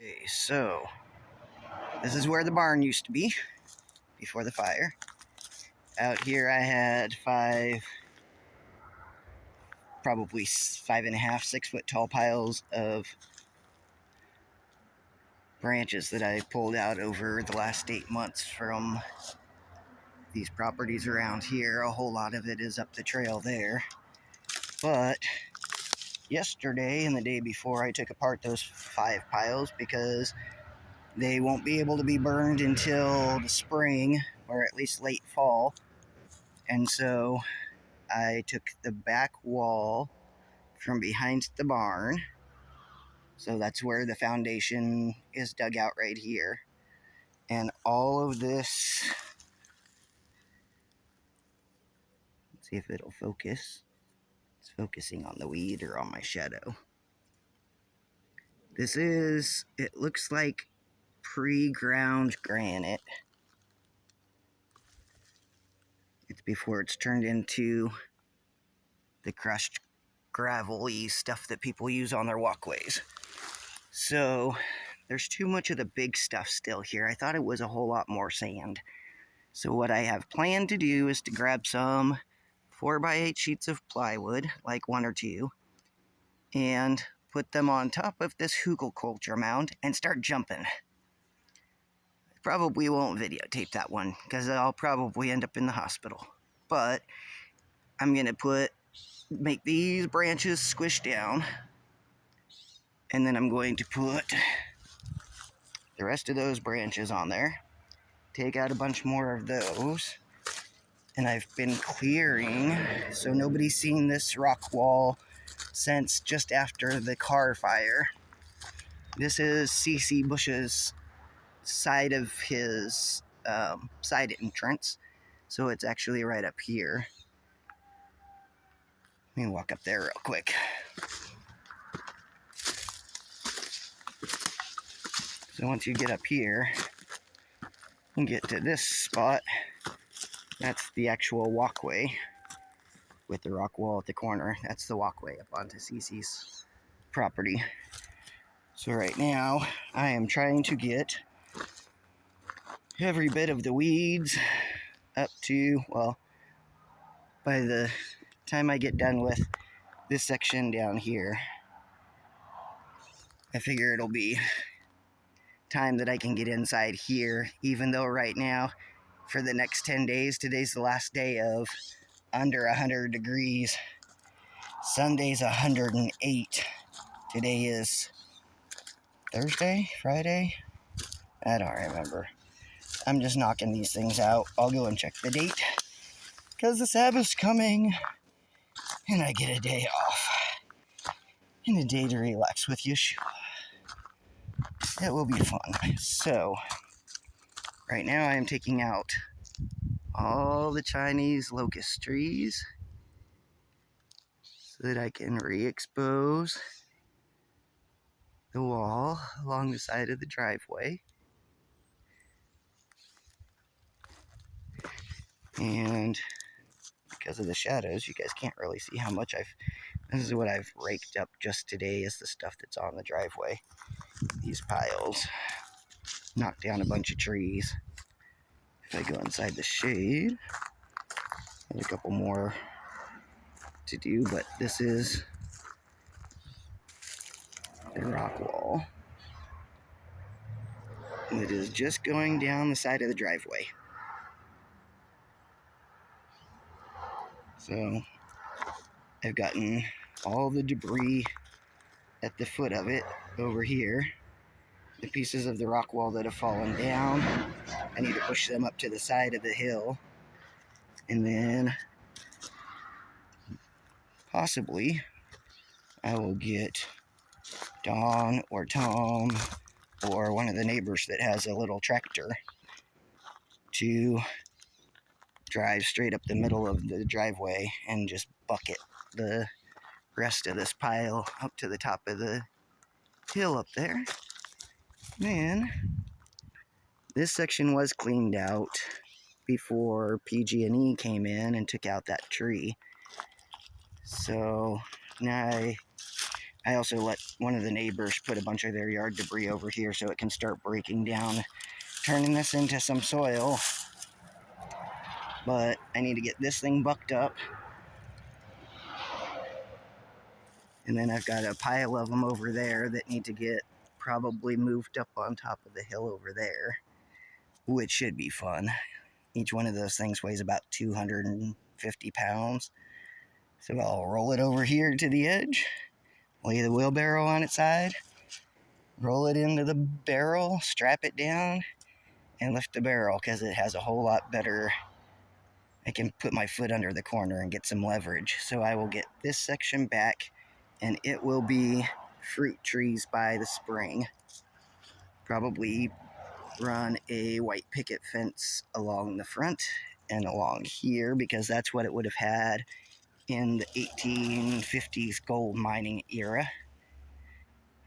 Okay, so this is where the barn used to be before the fire. Out here I had probably 5.5, 6 foot tall piles of branches that I pulled out over the last 8 months from these properties around here. A whole lot of it is up the trail there. But yesterday and the day before, I took apart those 5 piles because they won't be able to be burned until the spring or at least late fall. And so I took the back wall from behind the barn. So that's where the foundation is dug out right here. And all of this, let's see if it'll focus. It's focusing on the weed or on my shadow. It looks like pre-ground granite. It's before it's turned into the crushed gravel-y stuff that people use on their walkways. So there's too much of the big stuff still here. I thought it was a whole lot more sand. So what I have planned to do is to grab some 4x8 sheets of plywood, like 1 or 2, and put them on top of this hugelkultur mound and start jumping. I probably won't videotape that one because I'll probably end up in the hospital. But I'm going to make these branches squish down, and then I'm going to put the rest of those branches on there, take out a bunch more of those, and I've been clearing so nobody's seen this rock wall since just after the car fire. This is CC Bush's side of his side entrance, so it's actually right up here. Let me walk up there real quick. So once you get up here and get to this spot, that's the actual walkway with the rock wall at the corner. That's the walkway up onto CC's property. So right now, I am trying to get every bit of the weeds up to, well, by the time I get done with this section down here, I figure it'll be time that I can get inside here, even though right now, for the next 10 days, today's the last day of under 100 degrees. Sunday's 108. Today is Thursday? Friday? I don't remember. I'm just knocking these things out. I'll go and check the date, because the Sabbath's coming, and I get a day off, and a day to relax with Yeshua. It will be fun. So, right now I am taking out all the Chinese locust trees so that I can re-expose the wall along the side of the driveway. And because of the shadows, you guys can't really see how much this is what I've raked up just today, is the stuff that's on the driveway. These piles. Knocked down a bunch of trees. If I go inside the shade, there's a couple more to do, but this is the rock wall. And it is just going down the side of the driveway. So I've gotten all the debris at the foot of it over here. The pieces of the rock wall that have fallen down, I need to push them up to the side of the hill. And then possibly I will get Don or Tom or one of the neighbors that has a little tractor to drive straight up the middle of the driveway and just bucket the rest of this pile up to the top of the hill up there. And this section was cleaned out before PG&E came in and took out that tree. So now I I also let one of the neighbors put a bunch of their yard debris over here so it can start breaking down, turning this into some soil. But I need to get this thing bucked up. And then I've got a pile of them over there that need to get probably moved up on top of the hill over there, which should be fun. Each one of those things weighs about 250 pounds. So I'll roll it over here to the edge, lay the wheelbarrow on its side, roll it into the barrel, strap it down, and lift the barrel because it has a whole lot better. I can put my foot under the corner and get some leverage. So I will get this section back, and it will be fruit trees by the spring. Probably run a white picket fence along the front and along here because that's what it would have had in the 1850s gold mining era.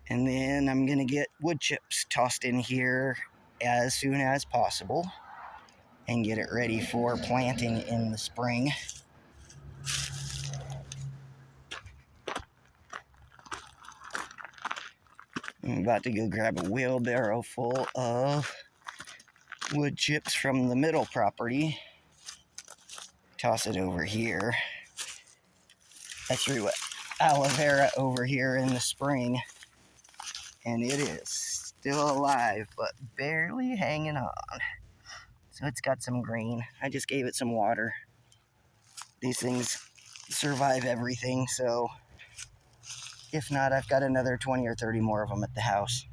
And then I'm going to get wood chips tossed in here as soon as possible and get it ready for planting in the spring. I'm about to go grab a wheelbarrow full of wood chips from the middle property. Toss it over here. I threw aloe vera over here in the spring, and it is still alive, but barely hanging on. So it's got some green. I just gave it some water. These things survive everything, so if not, I've got another 20 or 30 more of them at the house.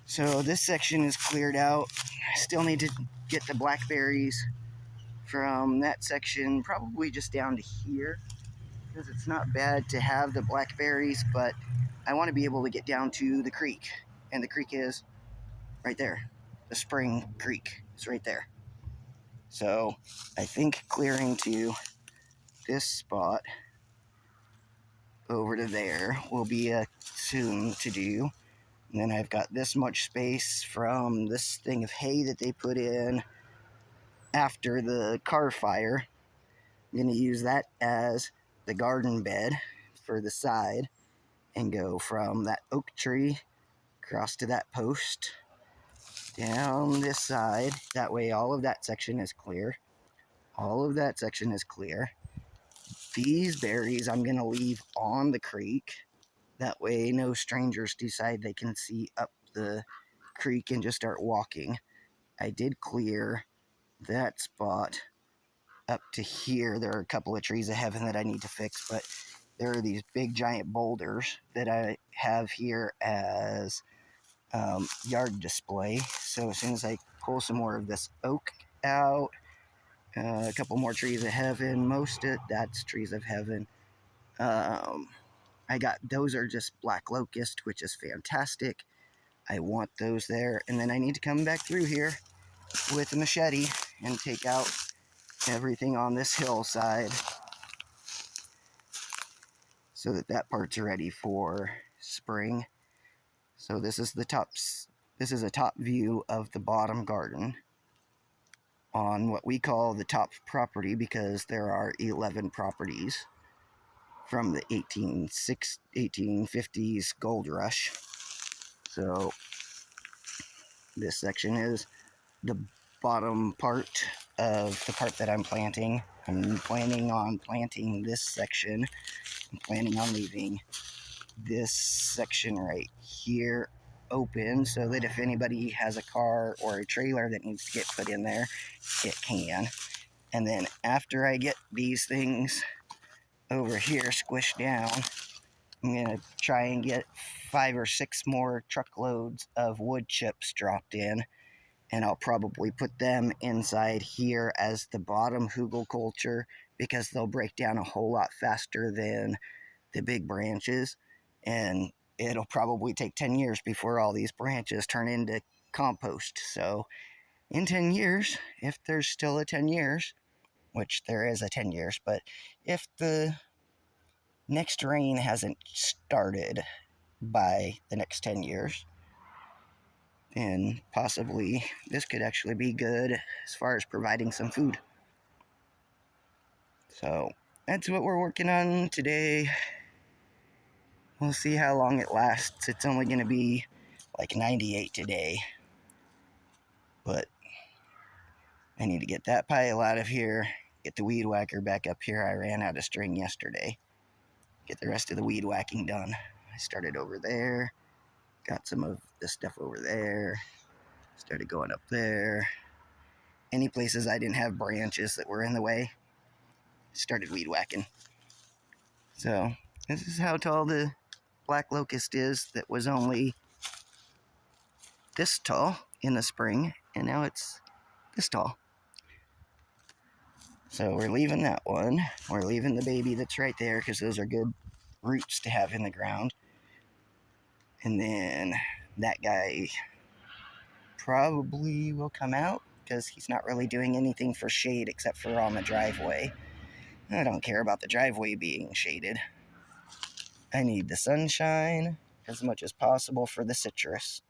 So this section is cleared out. I still need to get the blackberries from that section, probably just down to here, because it's not bad to have the blackberries, but I want to be able to get down to the creek, and the creek is right there. The spring creek is right there. So I think clearing to this spot over to there will be a soon to do. And then I've got this much space from this thing of hay that they put in after the car fire. I'm going to use that as the garden bed for the side and go from that oak tree across to that post down this side. That way all of that section is clear. All of that section is clear. These berries I'm going to leave on the creek. That way no strangers decide they can see up the creek and just start walking. I did clear that spot up to here. There are a couple of trees of heaven that I need to fix, but there are these big giant boulders that I have here as yard display. So as soon as I pull some more of this oak out, a couple more trees of heaven, most of that's trees of heaven. I got, those are just black locust, which is fantastic. I want those there. And then I need to come back through here with a machete and take out everything on this hillside so that that part's ready for spring. So this is the tops. This is a top view of the bottom garden on what we call the top property because there are 11 properties from the 1850s gold rush. So this section is the bottom part of the part that I'm planting. I'm planning on planting this section. I'm planning on leaving this section right here open so that if anybody has a car or a trailer that needs to get put in there, it can. And then after I get these things over here squished down, I'm going to try and get 5 or 6 more truckloads of wood chips dropped in, and I'll probably put them inside here as the bottom hugelkultur because they'll break down a whole lot faster than the big branches, and it'll probably take 10 years before all these branches turn into compost. So in 10 years, if there's still a 10 years, which there is a 10 years, but if the next rain hasn't started by the next 10 years, then possibly this could actually be good as far as providing some food. So that's what we're working on today. We'll see how long it lasts. It's only going to be like 98 today. But I need to get that pile out of here, get the weed whacker back up here. I ran out of string yesterday. Get the rest of the weed whacking done. I started over there, got some of the stuff over there, started going up there. Any places I didn't have branches that were in the way, started weed whacking. So this is how tall the black locust is that was only this tall in the spring, and now it's this tall. So we're leaving that one. We're leaving the baby that's right there because those are good roots to have in the ground. And then that guy probably will come out because he's not really doing anything for shade except for on the driveway. I don't care about the driveway being shaded. I need the sunshine as much as possible for the citrus.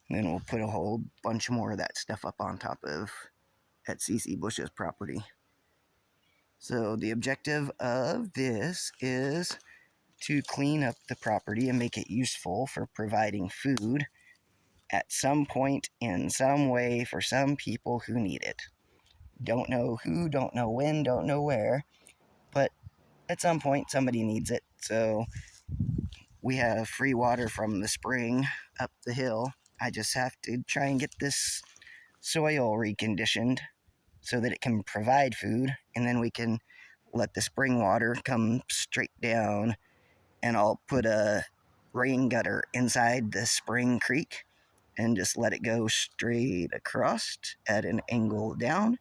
And then we'll put a whole bunch more of that stuff up on top of at CC Bush's property. So the objective of this is to clean up the property and make it useful for providing food at some point in some way for some people who need it. Don't know who, don't know when, don't know where, but at some point somebody needs it. So we have free water from the spring up the hill. I just have to try and get this soil reconditioned so that it can provide food, and then we can let the spring water come straight down, and I'll put a rain gutter inside the spring creek and just let it go straight across at an angle down,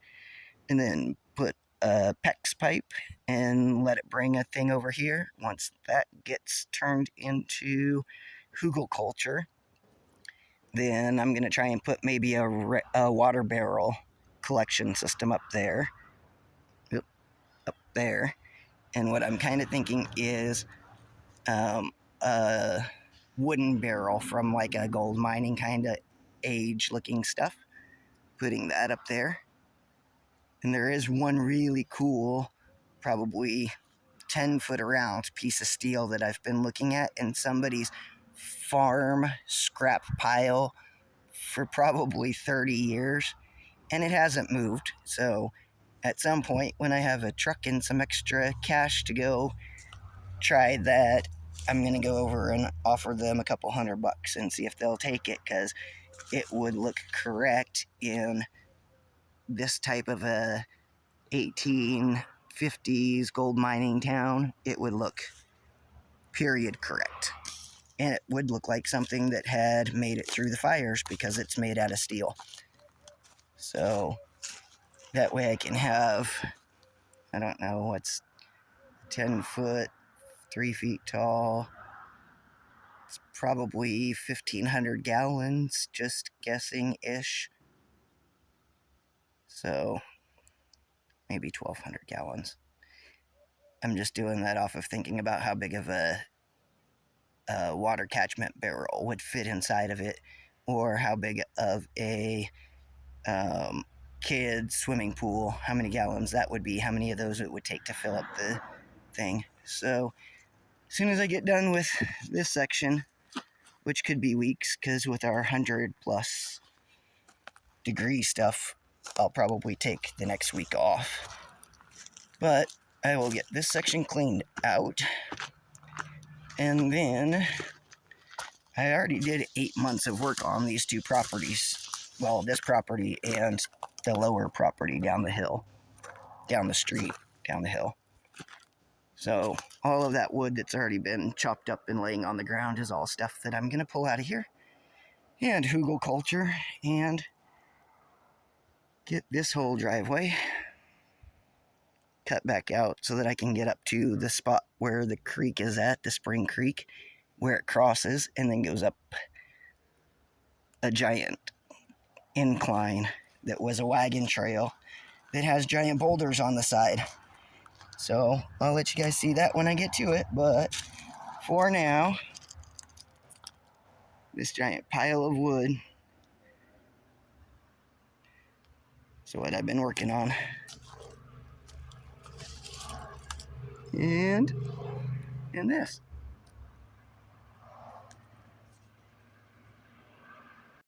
and then put a PEX pipe and let it bring a thing over here. Once that gets turned into hugelkultur, then I'm going to try and put maybe a water barrel collection system up there. Yep, up there. And what I'm kind of thinking is a wooden barrel from like a gold mining kind of age looking stuff. Putting that up there. And there is one really cool, probably 10-foot around piece of steel that I've been looking at in somebody's farm scrap pile for probably 30 years, and it hasn't moved. So at some point, when I have a truck and some extra cash to go try that, I'm going to go over and offer them a couple $100 and see if they'll take it, because it would look correct in this type of a 1850s gold mining town. It would look period correct. And it would look like something that had made it through the fires because it's made out of steel. So that way I can have, I don't know, what's 10 foot, 3 feet tall. It's probably 1,500 gallons, just guessing ish. So maybe 1,200 gallons. I'm just doing that off of thinking about how big of a water catchment barrel would fit inside of it, or how big of a kid's swimming pool, how many gallons that would be, how many of those it would take to fill up the thing. So as soon as I get done with this section, which could be weeks, because with our 100+ degree stuff, I'll probably take the next week off. But I will get this section cleaned out, and then I already did 8 months of work on these two properties. Well, this property and the lower property down the hill, down the street, down the hill. So all of that wood that's already been chopped up and laying on the ground is all stuff that I'm going to pull out of here and hugelkultur and get this whole driveway cut back out so that I can get up to the spot where the creek is at, the spring creek, where it crosses and then goes up a giant incline that was a wagon trail that has giant boulders on the side. So I'll let you guys see that when I get to it, but for now, this giant pile of wood is what I've been working on. And and this.